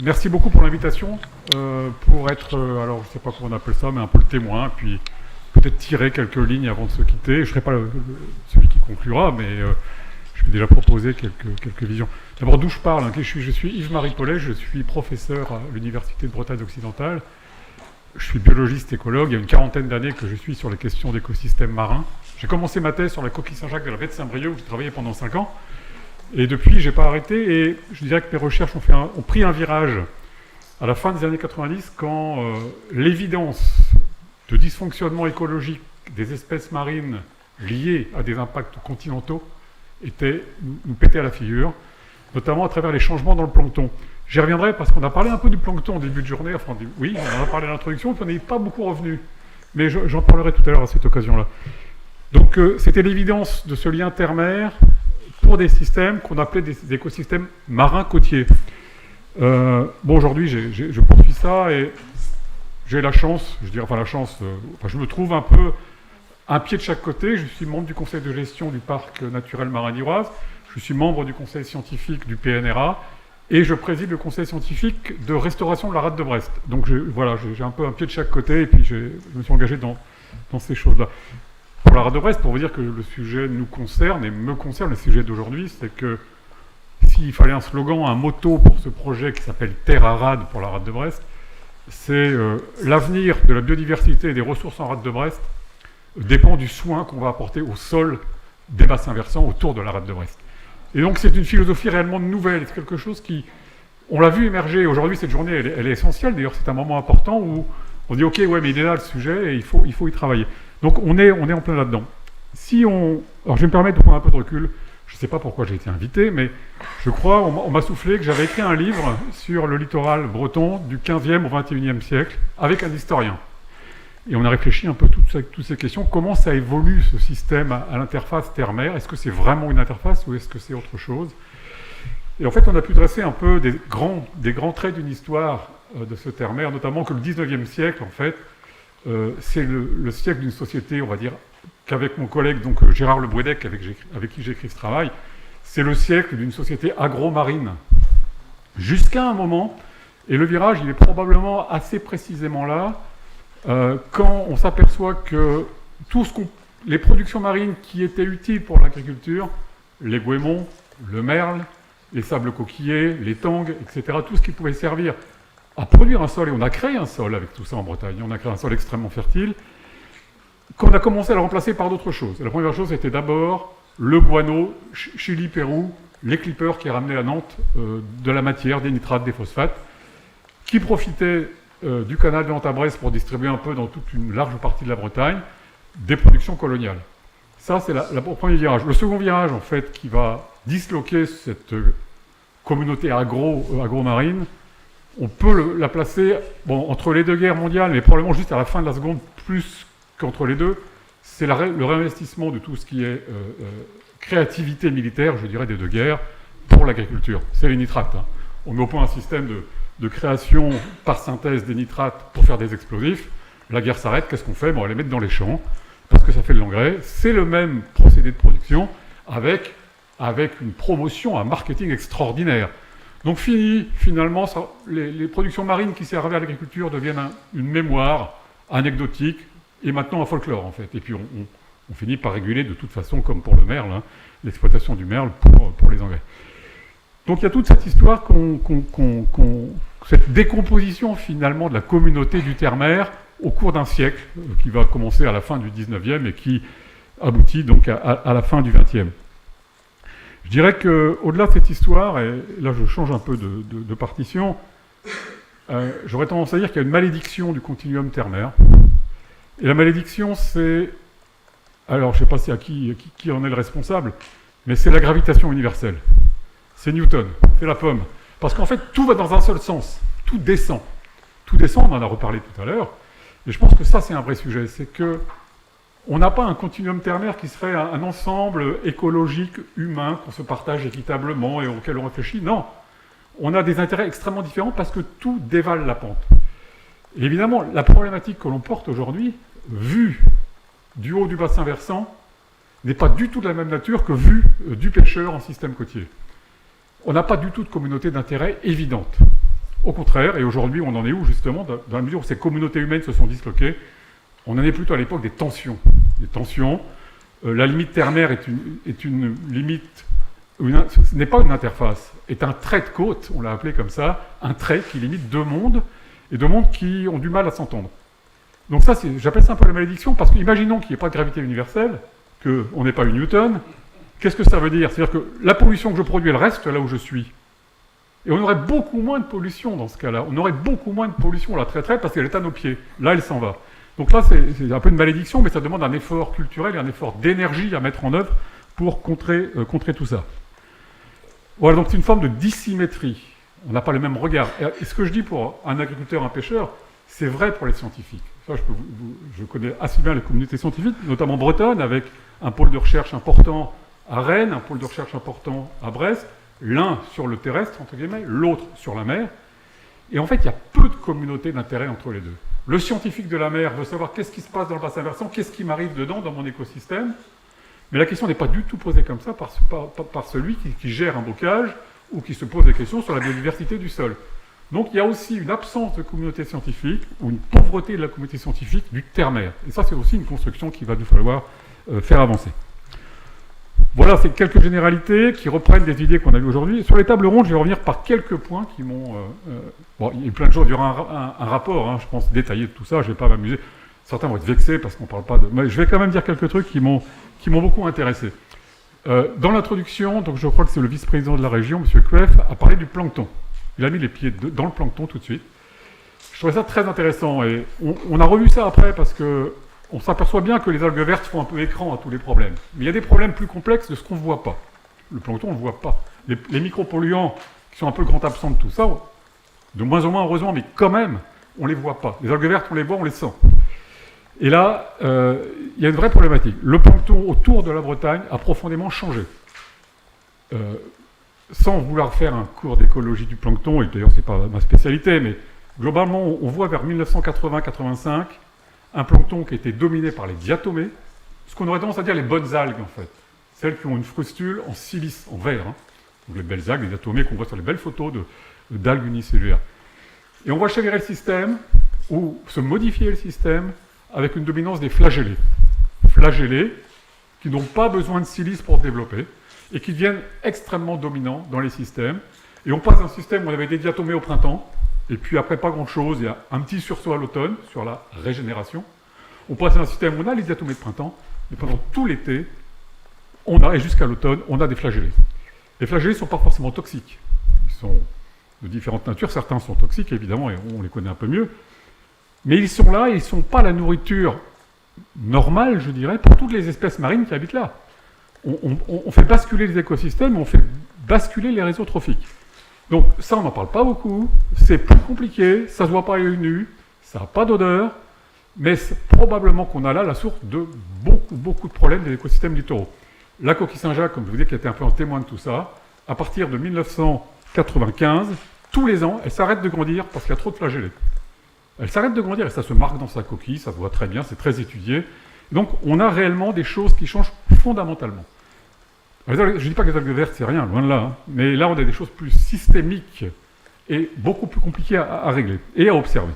Merci beaucoup pour l'invitation, pour être, alors je ne sais pas comment on appelle ça, mais un peu le témoin, puis peut-être tirer quelques lignes avant de se quitter. Je ne serai pas celui qui conclura, mais je vais déjà proposer quelques visions. D'abord, d'où je parle, hein, je suis Yves-Marie Paulet, je suis professeur à l'Université de Bretagne occidentale. Je suis biologiste écologue, il y a une quarantaine d'années que je suis sur les questions d'écosystèmes marins. J'ai commencé ma thèse sur la coquille Saint-Jacques de la baie de Saint-Brieuc, où j'ai travaillé pendant 5 ans. Et depuis, je n'ai pas arrêté, et je dirais que mes recherches ont pris un virage à la fin des années 90, quand l'évidence de dysfonctionnement écologique des espèces marines liées à des impacts continentaux nous pétait à la figure, notamment à travers les changements dans le plancton. J'y reviendrai parce qu'on a parlé un peu du plancton au début de journée, oui, on en a parlé à l'introduction, puis on n'est pas beaucoup revenu, mais j'en parlerai tout à l'heure à cette occasion-là. Donc c'était l'évidence de ce lien terre-mer pour des systèmes qu'on appelait des écosystèmes marins côtiers. Aujourd'hui, je poursuis ça et j'ai la chance, je me trouve un peu un pied de chaque côté. Je suis membre du conseil de gestion du parc naturel marin d'Iroise, je suis membre du conseil scientifique du PNRA et je préside le conseil scientifique de restauration de la rade de Brest. Donc j'ai un peu un pied de chaque côté et puis je me suis engagé dans ces choses-là. Pour la rade de Brest, pour vous dire que le sujet nous concerne et me concerne, le sujet d'aujourd'hui, c'est que s'il fallait un slogan, un motto pour ce projet qui s'appelle Terre à rade pour la rade de Brest, c'est l'avenir de la biodiversité et des ressources en rade de Brest dépend du soin qu'on va apporter au sol des bassins versants autour de la rade de Brest. Et donc c'est une philosophie réellement nouvelle, c'est quelque chose qui, on l'a vu émerger. Aujourd'hui, cette journée, elle est essentielle, d'ailleurs c'est un moment important où on dit ok, ouais, mais il est là le sujet et il faut y travailler. Donc on est en plein là-dedans. Alors je vais me permettre de prendre un peu de recul. Je ne sais pas pourquoi j'ai été invité, mais je crois, on m'a soufflé que j'avais écrit un livre sur le littoral breton du 15e au 21e siècle, avec un historien. Et on a réfléchi un peu toutes ces questions. Comment ça évolue, ce système, à l'interface terre-mer? Est-ce que c'est vraiment une interface ou est-ce que c'est autre chose? Et en fait, on a pu dresser un peu des grands traits d'une histoire de ce terre-mer, notamment que le 19e siècle, en fait, c'est le siècle d'une société, on va dire, qu'avec mon collègue donc Gérard Le Bouedec, avec qui j'écris ce travail, c'est le siècle d'une société agro-marine. Jusqu'à un moment, et le virage, il est probablement assez précisément là, quand on s'aperçoit que les productions marines qui étaient utiles pour l'agriculture, les goémons, le merle, les sables coquillers, les tangues, etc., tout ce qui pouvait servir à produire un sol, et on a créé un sol avec tout ça en Bretagne, on a créé un sol extrêmement fertile, qu'on a commencé à le remplacer par d'autres choses. Et la première chose, c'était d'abord le guano, Chili, Pérou, les clippers qui ramenaient à Nantes de la matière, des nitrates, des phosphates, qui profitaient du canal de Nantes à Brest pour distribuer un peu dans toute une large partie de la Bretagne des productions coloniales. Ça, c'est le premier virage. Le second virage, en fait, qui va disloquer cette communauté agro-marine, on peut la placer entre les deux guerres mondiales, mais probablement juste à la fin de la seconde, plus qu'entre les deux, c'est le réinvestissement de tout ce qui est créativité militaire, je dirais, des deux guerres, pour l'agriculture. C'est les nitrates. Hein. On met au point un système de création par synthèse des nitrates pour faire des explosifs. La guerre s'arrête, qu'est-ce qu'on fait? On va les mettre dans les champs, parce que ça fait de l'engrais. C'est le même procédé de production, avec une promotion, un marketing extraordinaire. Donc finalement, les productions marines qui servaient à l'agriculture deviennent une mémoire anecdotique, et maintenant un folklore, en fait. Et puis on finit par réguler de toute façon, comme pour le merle, hein, l'exploitation du merle pour les engrais. Donc il y a toute cette histoire, cette décomposition finalement de la communauté du terre-mer au cours d'un siècle, qui va commencer à la fin du 19e et qui aboutit donc à la fin du 20e. Je dirais qu'au-delà de cette histoire, et là je change un peu de partition, j'aurais tendance à dire qu'il y a une malédiction du continuum terre-mer. Et la malédiction, c'est... Alors, je ne sais pas si qui en est le responsable, mais c'est la gravitation universelle. C'est Newton, c'est la pomme. Parce qu'en fait, tout va dans un seul sens. Tout descend. Tout descend, on en a reparlé tout à l'heure. Et je pense que ça, c'est un vrai sujet. C'est qu'on n'a pas un continuum terre-mer qui serait un ensemble écologique, humain, qu'on se partage équitablement et auquel on réfléchit. Non. On a des intérêts extrêmement différents parce que tout dévale la pente. Et évidemment, la problématique que l'on porte aujourd'hui, vue du haut du bassin versant, n'est pas du tout de la même nature que vue du pêcheur en système côtier. On n'a pas du tout de communauté d'intérêt évidente. Au contraire, et aujourd'hui on en est où justement, dans la mesure où ces communautés humaines se sont disloquées, on en est plutôt à l'époque des tensions. Des tensions. La limite terre-mer est une limite, ce n'est pas une interface, est un trait de côte, on l'a appelé comme ça, un trait qui limite deux mondes, et deux mondes qui ont du mal à s'entendre. Donc ça, j'appelle ça un peu la malédiction, parce qu'imaginons qu'il n'y ait pas de gravité universelle, qu'on n'ait pas eu Newton, qu'est-ce que ça veut dire? C'est-à-dire que la pollution que je produis, elle reste là où je suis. Et on aurait beaucoup moins de pollution dans ce cas-là. On aurait beaucoup moins de pollution, là, très, parce qu'elle est à nos pieds. Là, elle s'en va. Donc là, c'est un peu une malédiction, mais ça demande un effort culturel et un effort d'énergie à mettre en œuvre pour contrer tout ça. Voilà, donc c'est une forme de dissymétrie. On n'a pas le même regard. Et ce que je dis pour un agriculteur, un pêcheur, c'est vrai pour les scientifiques. Ça, je connais assez bien les communautés scientifiques, notamment bretonnes, avec un pôle de recherche important à Rennes, un pôle de recherche important à Brest, l'un sur le terrestre, entre guillemets, l'autre sur la mer. Et en fait, il y a peu de communautés d'intérêt entre les deux. Le scientifique de la mer veut savoir qu'est-ce qui se passe dans le bassin versant, qu'est-ce qui m'arrive dedans, dans mon écosystème. Mais la question n'est pas du tout posée comme ça par celui qui gère un bocage ou qui se pose des questions sur la biodiversité du sol. Donc il y a aussi une absence de communauté scientifique ou une pauvreté de la communauté scientifique du terre-mer. Et ça, c'est aussi une construction qu'il va nous falloir faire avancer. Voilà, c'est quelques généralités qui reprennent des idées qu'on a vues aujourd'hui. Sur les tables rondes, je vais revenir par quelques points qui m'ont... bon, il y a plein de choses, il y aura un rapport, hein, je pense, détaillé de tout ça, je ne vais pas m'amuser. Certains vont être vexés parce qu'on ne parle pas de... Mais je vais quand même dire quelques trucs qui m'ont beaucoup intéressé. Dans l'introduction, donc je crois que c'est le vice-président de la région, M. Kuef, a parlé du plancton. Il a mis les pieds dans le plancton tout de suite. Je trouvais ça très intéressant et on a revu ça après parce que on s'aperçoit bien que les algues vertes font un peu écran à tous les problèmes. Mais il y a des problèmes plus complexes de ce qu'on ne voit pas. Le plancton, on ne le voit pas. Les micropolluants, qui sont un peu le grand absent de tout ça, de moins en moins heureusement, mais quand même, on ne les voit pas. Les algues vertes, on les voit, on les sent. Et là, il y a une vraie problématique. Le plancton autour de la Bretagne a profondément changé. Sans vouloir faire un cours d'écologie du plancton, et d'ailleurs, ce n'est pas ma spécialité, mais globalement, on voit vers 1980-85 un plancton qui était dominé par les diatomées, ce qu'on aurait tendance à dire les bonnes algues, en fait. Celles qui ont une frustule en silice, en verre. Hein. Donc les belles algues, les diatomées qu'on voit sur les belles photos d'algues unicellulaires. Et on voit chavirer le système, ou se modifier le système, avec une dominance des flagellés. Flagellés qui n'ont pas besoin de silice pour se développer, et qui deviennent extrêmement dominants dans les systèmes. Et on passe d'un système où on avait des diatomées au printemps, et puis après pas grand-chose, il y a un petit sursaut à l'automne, sur la régénération. On passe à un système où on a les diatomées de printemps, mais pendant tout l'été, et jusqu'à l'automne, on a des flagellés. Les flagellés ne sont pas forcément toxiques. Ils sont de différentes natures, certains sont toxiques évidemment, et on les connaît un peu mieux. Mais ils sont là, et ils ne sont pas la nourriture normale, je dirais, pour toutes les espèces marines qui habitent là. On fait basculer les écosystèmes, on fait basculer les réseaux trophiques. Donc ça, on n'en parle pas beaucoup, c'est plus compliqué, ça ne se voit pas à l'œil nu, ça n'a pas d'odeur, mais c'est probablement qu'on a là la source de beaucoup de problèmes des écosystèmes littoraux. La coquille Saint-Jacques, comme je vous dis, qui était un peu en témoin de tout ça, à partir de 1995, tous les ans, elle s'arrête de grandir parce qu'il y a trop de flagellés. Elle s'arrête de grandir et ça se marque dans sa coquille, ça se voit très bien, c'est très étudié. Donc on a réellement des choses qui changent fondamentalement. Je ne dis pas que les algues vertes, c'est rien, loin de là, hein, mais là on a des choses plus systémiques et beaucoup plus compliquées à régler et à observer.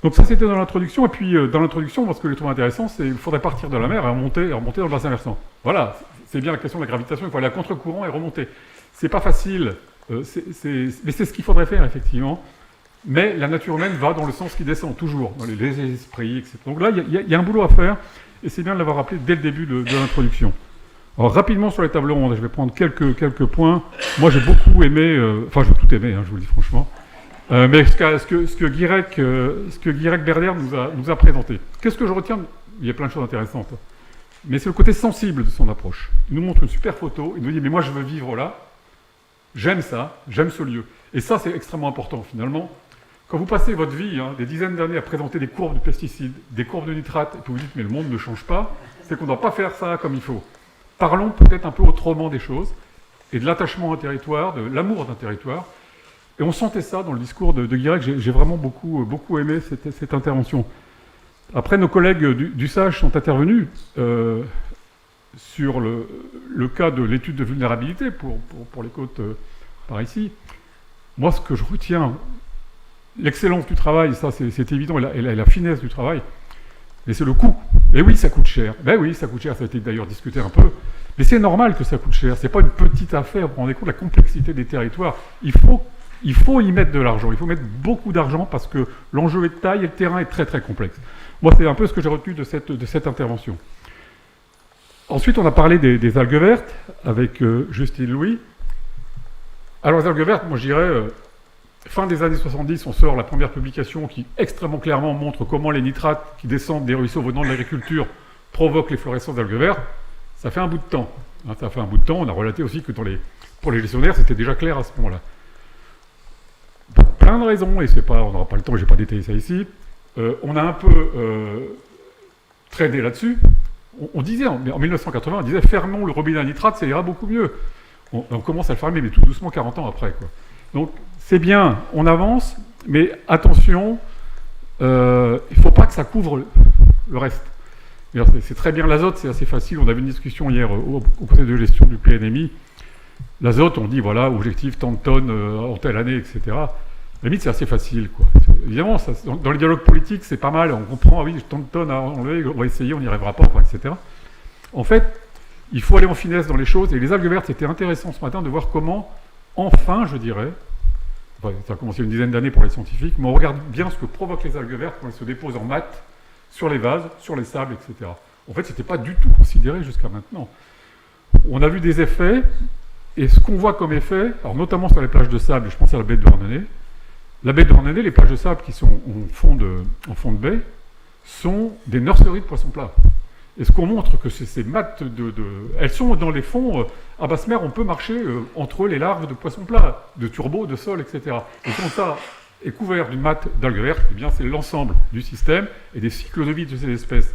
Donc ça c'était dans l'introduction, et puis dans l'introduction, moi ce que je trouve intéressant, c'est qu'il faudrait partir de la mer et remonter dans le bassin versant. Voilà, c'est bien la question de la gravitation, il faut aller à contre-courant et remonter. C'est pas facile, mais c'est ce qu'il faudrait faire effectivement. Mais la nature humaine va dans le sens qui descend, toujours, dans les esprits, etc. Donc là, il y a un boulot à faire, et c'est bien de l'avoir rappelé dès le début de l'introduction. Alors rapidement sur les tables rondes, je vais prendre quelques points. Moi j'ai beaucoup aimé, enfin j'ai tout aimé, hein, je vous le dis franchement, mais ce que Guirec Berder nous a présenté. Qu'est-ce que je retiens? Il y a plein de choses intéressantes, mais c'est le côté sensible de son approche. Il nous montre une super photo, il nous dit « mais moi je veux vivre là, j'aime ça, j'aime ce lieu ». Et ça c'est extrêmement important finalement. Quand vous passez votre vie, des dizaines d'années à présenter des courbes de pesticides, des courbes de nitrates, et que vous dites « mais le monde ne change pas », c'est qu'on ne doit pas faire ça comme il faut. Parlons peut-être un peu autrement des choses, et de l'attachement à un territoire, de l'amour d'un territoire. Et on sentait ça dans le discours de Guirec. J'ai vraiment beaucoup aimé cette intervention. Après, nos collègues du SAGE sont intervenus sur le cas de l'étude de vulnérabilité pour les côtes par ici. moi, ce que je retiens, l'excellence du travail, ça c'est évident, et la finesse du travail, mais c'est le coût. Et oui, ça coûte cher. Ben oui, ça coûte cher, ça a été d'ailleurs discuté un peu. Mais c'est normal que ça coûte cher. C'est pas une petite affaire. Vous vous rendez compte de la complexité des territoires. Il faut y mettre de l'argent. Il faut mettre beaucoup d'argent parce que l'enjeu est de taille et le terrain est très très complexe. Moi, c'est un peu ce que j'ai retenu de cette intervention. Ensuite, on a parlé des algues vertes avec Justine Louis. Alors, les algues vertes, moi je dirais, fin des années 70, on sort la première publication qui extrêmement clairement montre comment les nitrates qui descendent des ruisseaux venant de l'agriculture provoquent l'efflorescence d'algues vertes. Ça fait un bout de temps. Ça fait un bout de temps. On a relaté aussi que pour les gestionnaires, c'était déjà clair à ce moment-là. Pour plein de raisons, et on n'aura pas le temps, je ne vais pas détailler ça ici, on a un peu traîné là-dessus. On disait, en 1980, on disait fermons le robinet à nitrate, ça ira beaucoup mieux. On commence à le fermer, mais tout doucement 40 ans après, quoi. Donc c'est bien, on avance, mais attention, il ne faut pas que ça couvre le reste. C'est très bien l'azote, c'est assez facile. On avait une discussion hier au conseil de gestion du PNMI. L'azote, on dit voilà, objectif tant de tonnes en telle année, etc. À la limite, c'est assez facile, quoi. Évidemment, dans les dialogues politiques, c'est pas mal. On comprend, ah oui, tant de tonnes à enlever, on va essayer, on n'y arrivera pas, enfin, etc. En fait, il faut aller en finesse dans les choses. Et les algues vertes, c'était intéressant ce matin de voir comment, enfin, je dirais, enfin, ça a commencé une dizaine d'années pour les scientifiques, mais on regarde bien ce que provoquent les algues vertes quand elles se déposent en matte sur les vases, sur les sables, etc. En fait, ce n'était pas du tout considéré jusqu'à maintenant. On a vu des effets, et ce qu'on voit comme effet, alors notamment sur les plages de sable, je pense à la baie de Douarnenez. La baie de Douarnenez, les plages de sable qui sont en fond de baie, sont des nurseries de poissons plats. Et ce qu'on montre que ces mattes elles sont dans les fonds, à basse mer, on peut marcher entre les larves de poissons plats, de turbots, de sol, etc. Et quand ça est couvert d'une matte d'algues vertes, eh bien c'est l'ensemble du système et des cycles de vie de ces espèces,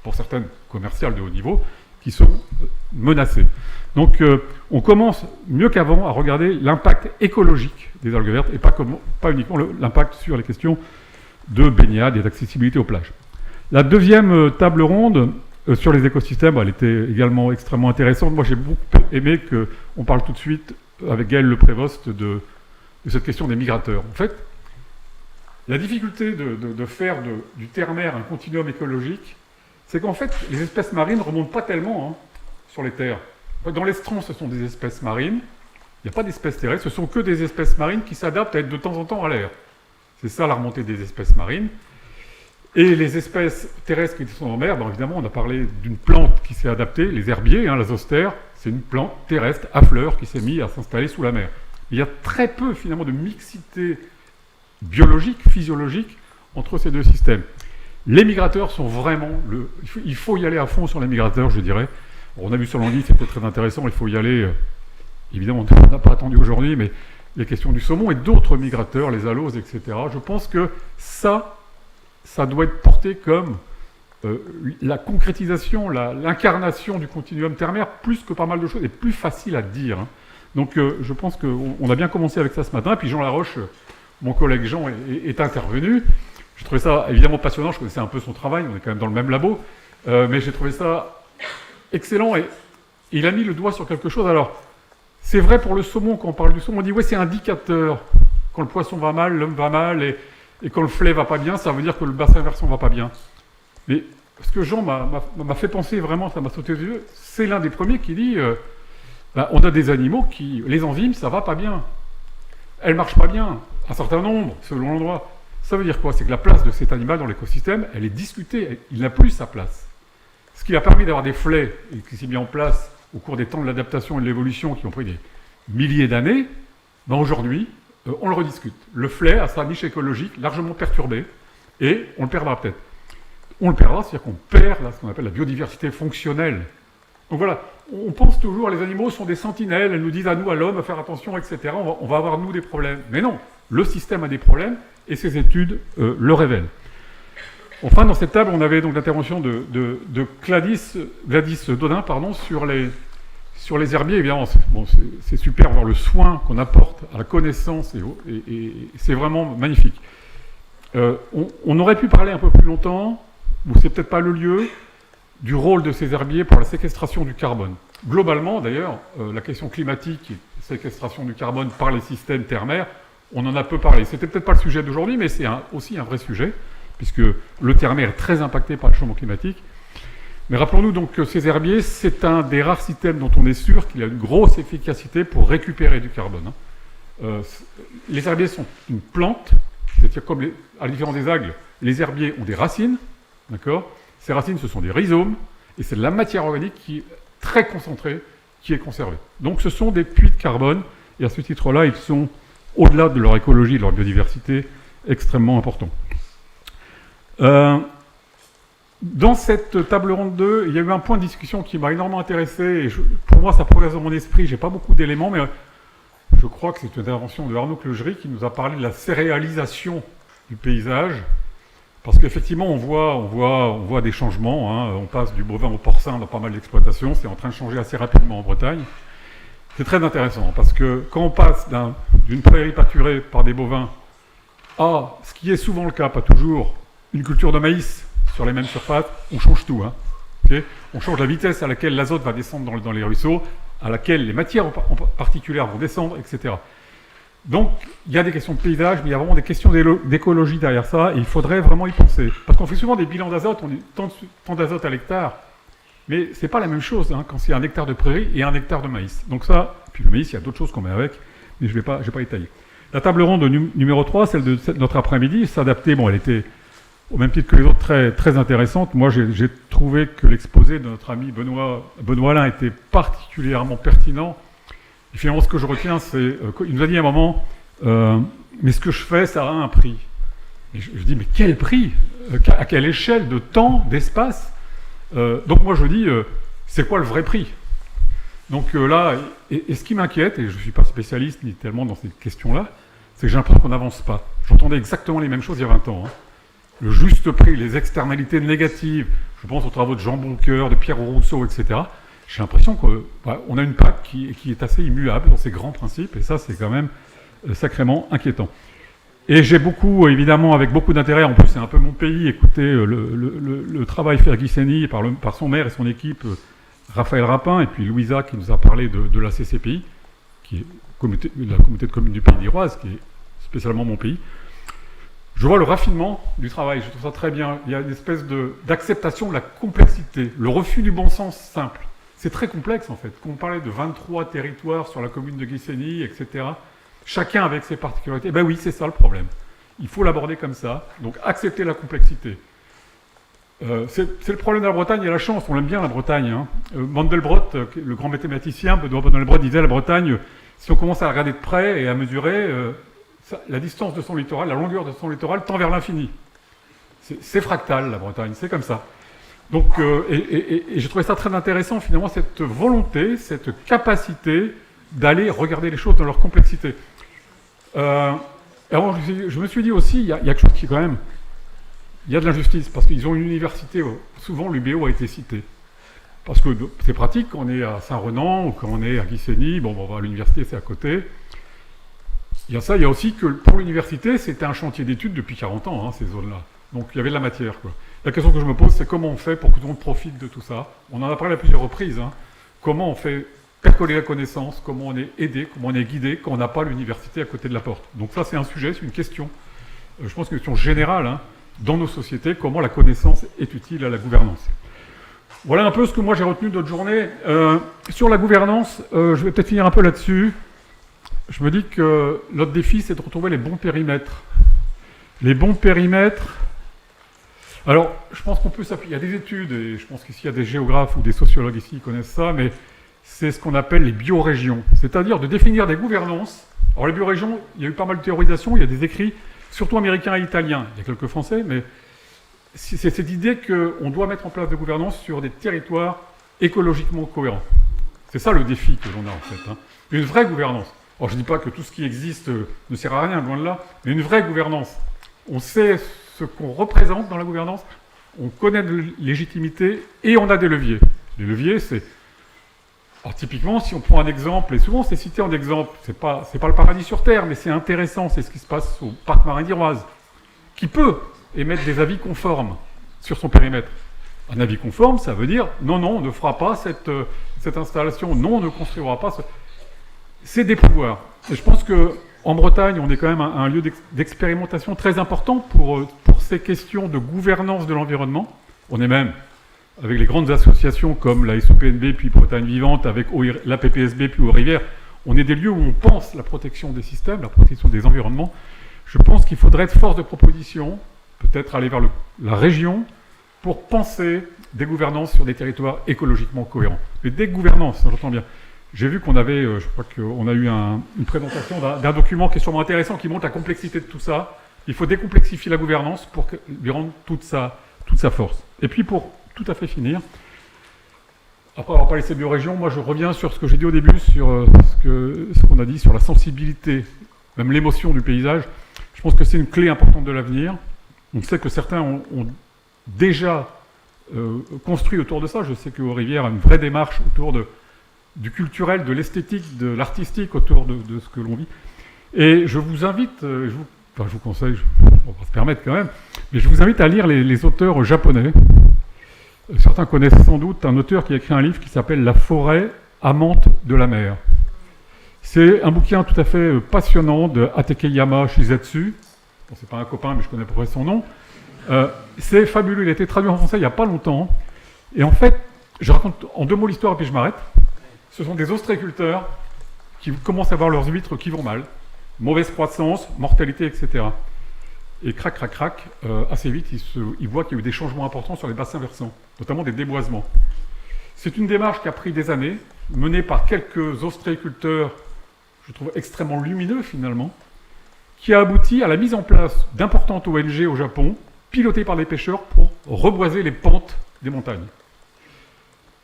pour certaines commerciales de haut niveau, qui sont menacés. Donc on commence mieux qu'avant à regarder l'impact écologique des algues vertes et pas uniquement l'impact sur les questions de baignade et d'accessibilité aux plages. La deuxième table ronde sur les écosystèmes, elle était également extrêmement intéressante. Moi j'ai beaucoup aimé qu'on parle tout de suite avec Gaël Le Prévost de cette question des migrateurs. En fait, la difficulté de faire du terre-mer un continuum écologique, c'est qu'en fait, les espèces marines ne remontent pas tellement sur les terres. Dans l'estran, ce sont des espèces marines. Il n'y a pas d'espèces terrestres. Ce sont que des espèces marines qui s'adaptent à être de temps en temps à l'air. C'est ça la remontée des espèces marines. Et les espèces terrestres qui sont en mer, ben évidemment, on a parlé d'une plante qui s'est adaptée, les herbiers, la zostère, c'est une plante terrestre à fleurs qui s'est mise à s'installer sous la mer. Il y a très peu, finalement, de mixité biologique, physiologique, entre ces deux systèmes. Les migrateurs sont vraiment... Il faut y aller à fond sur les migrateurs, je dirais. On a vu sur l'anguille, c'était très intéressant, il faut y aller... évidemment, on n'a pas attendu aujourd'hui, mais les questions du saumon et d'autres migrateurs, les aloses, etc. Je pense que ça doit être porté comme la concrétisation, l'incarnation du continuum terre-mer, plus que pas mal de choses, et plus facile à dire. Donc je pense qu'on a bien commencé avec ça ce matin, puis Jean Laroche, mon collègue Jean, est intervenu. Je trouvais ça évidemment passionnant, je connaissais un peu son travail, on est quand même dans le même labo, mais j'ai trouvé ça excellent, et il a mis le doigt sur quelque chose. Alors, c'est vrai pour le saumon, quand on parle du saumon, on dit ouais, c'est indicateur. Quand le poisson va mal, l'homme va mal, et quand le filet va pas bien, ça veut dire que le bassin versant va pas bien. Mais ce que Jean m'a fait penser vraiment, ça m'a sauté aux yeux, c'est l'un des premiers qui dit on a des animaux qui, les enzymes, ça va pas bien. Elles marchent pas bien, un certain nombre, selon l'endroit. Ça veut dire quoi? C'est que la place de cet animal dans l'écosystème, elle est discutée, il n'a plus sa place. Ce qui a permis d'avoir des flets, et qui s'est mis en place au cours des temps de l'adaptation et de l'évolution qui ont pris des milliers d'années, ben aujourd'hui, on le rediscute. Le flet a sa niche écologique largement perturbée, et on le perdra peut-être. On le perdra, c'est-à-dire qu'on perd ce qu'on appelle la biodiversité fonctionnelle. Donc voilà, on pense toujours les animaux sont des sentinelles, elles nous disent à nous, à l'homme, à faire attention, etc. On va avoir, nous, des problèmes. Mais non, le système a des problèmes, et ces études le révèlent. Enfin, dans cette table, on avait donc l'intervention de Gladys Dodin, sur les herbiers. Évidemment, c'est super voir le soin qu'on apporte à la connaissance, et c'est vraiment magnifique. On aurait pu parler un peu plus longtemps, ou c'est peut-être pas le lieu, du rôle de ces herbiers pour la séquestration du carbone. Globalement, d'ailleurs, la question climatique et séquestration du carbone par les systèmes terre-mer, On en a peu parlé. C'était peut-être pas le sujet d'aujourd'hui, mais c'est aussi un vrai sujet, puisque le terre-mer est très impacté par le changement climatique. Mais rappelons-nous donc que ces herbiers, c'est un des rares systèmes dont on est sûr qu'il a une grosse efficacité pour récupérer du carbone. Les herbiers sont une plante, c'est-à-dire comme à la différence des algues, les herbiers ont des racines, d'accord ? Ces racines, ce sont des rhizomes, et c'est de la matière organique qui est très concentrée, qui est conservée. Donc ce sont des puits de carbone, et à ce titre-là, ils sont, au-delà de leur écologie, de leur biodiversité, extrêmement importants. Dans cette table ronde 2, il y a eu un point de discussion qui m'a énormément intéressé, et pour moi, ça progresse dans mon esprit. Je n'ai pas beaucoup d'éléments, mais je crois que c'est une intervention de Arnaud Clogerie qui nous a parlé de la céréalisation du paysage, parce qu'effectivement, on voit des changements. Hein. On passe du bovin au porcin dans pas mal d'exploitations. C'est en train de changer assez rapidement en Bretagne. C'est très intéressant, parce que quand on passe d'une prairie pâturée par des bovins à ce qui est souvent le cas, pas toujours, une culture de maïs sur les mêmes surfaces, on change tout. Hein. Okay, on change la vitesse à laquelle l'azote va descendre dans les ruisseaux, à laquelle les matières en particulier vont descendre, etc. Donc, il y a des questions de paysage, mais il y a vraiment des questions d'écologie derrière ça, et il faudrait vraiment y penser. Parce qu'on fait souvent des bilans d'azote, on dit tant d'azote à l'hectare, mais c'est pas la même chose quand c'est un hectare de prairie et un hectare de maïs. Donc ça, puis le maïs, il y a d'autres choses qu'on met avec, mais je vais pas étayer. La table ronde numéro 3, celle de notre après-midi, s'adapter, bon, elle était au même titre que les autres, très, très intéressante. Moi, j'ai trouvé que l'exposé de notre ami Benoît Alain était particulièrement pertinent. Et finalement, ce que je retiens, c'est qu'il nous a dit à un moment, mais ce que je fais, ça a un prix. Et je dis, mais quel prix ? À quelle échelle de temps, d'espace ? Donc moi, je dis, c'est quoi le vrai prix ? Donc là, et ce qui m'inquiète, et je ne suis pas spécialiste ni tellement dans ces questions-là, c'est que j'ai l'impression qu'on n'avance pas. J'entendais exactement les mêmes choses il y a 20 ans. Hein. Le juste prix, les externalités négatives, je pense aux travaux de Jean Boncoeur, de Pierre Rousseau, etc. J'ai l'impression qu'on a une PAC qui est assez immuable dans ses grands principes, et ça, c'est quand même sacrément inquiétant. Et j'ai beaucoup, évidemment, avec beaucoup d'intérêt, en plus c'est un peu mon pays, écouté le travail fait à Guissény par son maire et son équipe, Raphaël Rapin, et puis Louisa qui nous a parlé de la CCPI, qui est la communauté de communes du Pays d'Iroise, qui est spécialement mon pays. Je vois le raffinement du travail, je trouve ça très bien. Il y a une espèce d'acceptation de la complexité, le refus du bon sens simple. C'est très complexe en fait. Quand on parlait de 23 territoires sur la commune de Guissény, etc., chacun avec ses particularités, ben oui, c'est ça le problème. Il faut l'aborder comme ça, donc accepter la complexité. C'est le problème de la Bretagne et la chance, on l'aime bien la Bretagne. Hein. Mandelbrot, le grand mathématicien, Benoît Mandelbrot disait la Bretagne, si on commence à la regarder de près et à mesurer, la distance de son littoral, la longueur de son littoral tend vers l'infini. C'est fractal la Bretagne, c'est comme ça. Donc, et j'ai trouvé ça très intéressant finalement, cette volonté, cette capacité d'aller regarder les choses dans leur complexité. Alors je me suis dit aussi, il y a quelque chose qui quand même, il y a de l'injustice, parce qu'ils ont une université, souvent l'UBO a été cité. Parce que c'est pratique quand on est à Saint-Renan ou quand on est à Guissény, bon, l'université c'est à côté. Il y a ça, il y a aussi que pour l'université, c'était un chantier d'études depuis 40 ans, hein, ces zones-là. Donc il y avait de la matière, quoi. La question que je me pose, c'est comment on fait pour que tout le monde profite de tout ça. On en a parlé à plusieurs reprises. Hein. Comment on fait percoler la connaissance, comment on est aidé, comment on est guidé quand on n'a pas l'université à côté de la porte. Donc ça, c'est un sujet, c'est une question. Je pense que c'est une question générale, hein, dans nos sociétés, comment la connaissance est utile à la gouvernance. Voilà un peu ce que moi j'ai retenu de notre journée. Sur la gouvernance, je vais peut-être finir un peu là-dessus. Je me dis que notre défi, c'est de retrouver les bons périmètres. Les bons périmètres... Alors, je pense qu'on peut s'appuyer. Il y a des études, et je pense qu'ici, il y a des géographes ou des sociologues ici qui connaissent ça, mais c'est ce qu'on appelle les biorégions. C'est-à-dire de définir des gouvernances. Alors, les biorégions, il y a eu pas mal de théorisation, il y a des écrits, surtout américains et italiens. Il y a quelques français, mais c'est cette idée qu'on doit mettre en place des gouvernances sur des territoires écologiquement cohérents. C'est ça le défi que l'on a, en fait. Hein. Une vraie gouvernance. Alors, je ne dis pas que tout ce qui existe ne sert à rien, loin de là, mais une vraie gouvernance. On sait ce qu'on représente dans la gouvernance, on connaît de légitimité et on a des leviers. Les leviers, c'est... Alors typiquement, si on prend un exemple, et souvent c'est cité en exemple, c'est pas le paradis sur Terre, mais c'est intéressant, c'est ce qui se passe au parc marin d'Iroise, qui peut émettre des avis conformes sur son périmètre. Un avis conforme, ça veut dire, non, on ne fera pas cette installation, non, on ne construira pas... C'est des pouvoirs. Et je pense que En Bretagne, on est quand même un lieu d'expérimentation très important pour ces questions de gouvernance de l'environnement. On est même, avec les grandes associations comme la SOPNB, puis Bretagne Vivante, avec la PPSB, puis Eaux-Rivières, on est des lieux où on pense la protection des systèmes, la protection des environnements. Je pense qu'il faudrait être force de proposition, peut-être aller vers la région, pour penser des gouvernances sur des territoires écologiquement cohérents. Mais des gouvernances, j'entends bien. J'ai vu qu'on avait, je crois qu'on a eu une présentation d'un document qui est sûrement intéressant, qui montre la complexité de tout ça. Il faut décomplexifier la gouvernance pour lui rendre toute sa force. Et puis pour tout à fait finir, après avoir parlé de ces biorégions, moi je reviens sur ce que j'ai dit au début, sur ce qu'on a dit sur la sensibilité, même l'émotion du paysage. Je pense que c'est une clé importante de l'avenir. On sait que certains ont déjà construit autour de ça. Je sais que Eaux-Rivières a une vraie démarche autour du culturel, de l'esthétique, de l'artistique autour de ce que l'on vit. Et je vous invite, je vous conseille, on va se permettre quand même, mais je vous invite à lire les auteurs japonais. Certains connaissent sans doute un auteur qui a écrit un livre qui s'appelle « La forêt amante de la mer ». C'est un bouquin tout à fait passionnant de Hatakeyama Shizetsu. Bon, c'est pas un copain, mais je connais à peu près son nom. C'est fabuleux, il a été traduit en français il n'y a pas longtemps. Et en fait, je raconte en 2 mots l'histoire et puis je m'arrête. Ce sont des ostréiculteurs qui commencent à voir leurs huîtres qui vont mal. Mauvaise croissance, mortalité, etc. Et crac, crac, crac, assez vite, ils voient qu'il y a eu des changements importants sur les bassins versants, notamment des déboisements. C'est une démarche qui a pris des années, menée par quelques ostréiculteurs, je trouve extrêmement lumineux finalement, qui a abouti à la mise en place d'importantes ONG au Japon, pilotées par des pêcheurs pour reboiser les pentes des montagnes.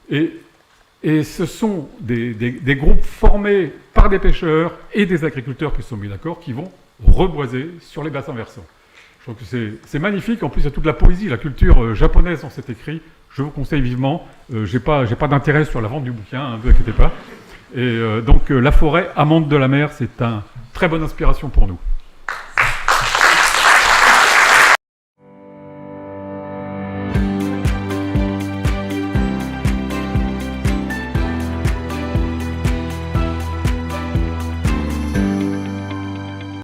Et ce sont des groupes formés par des pêcheurs et des agriculteurs qui se sont mis d'accord, qui vont reboiser sur les bassins versants. Je trouve que c'est magnifique. En plus, il y a toute la poésie, la culture japonaise dans cet écrit. Je vous conseille vivement. J'ai pas d'intérêt sur la vente du bouquin, hein, ne vous inquiétez pas. Et donc, La forêt amante de la mer, c'est une très bonne inspiration pour nous.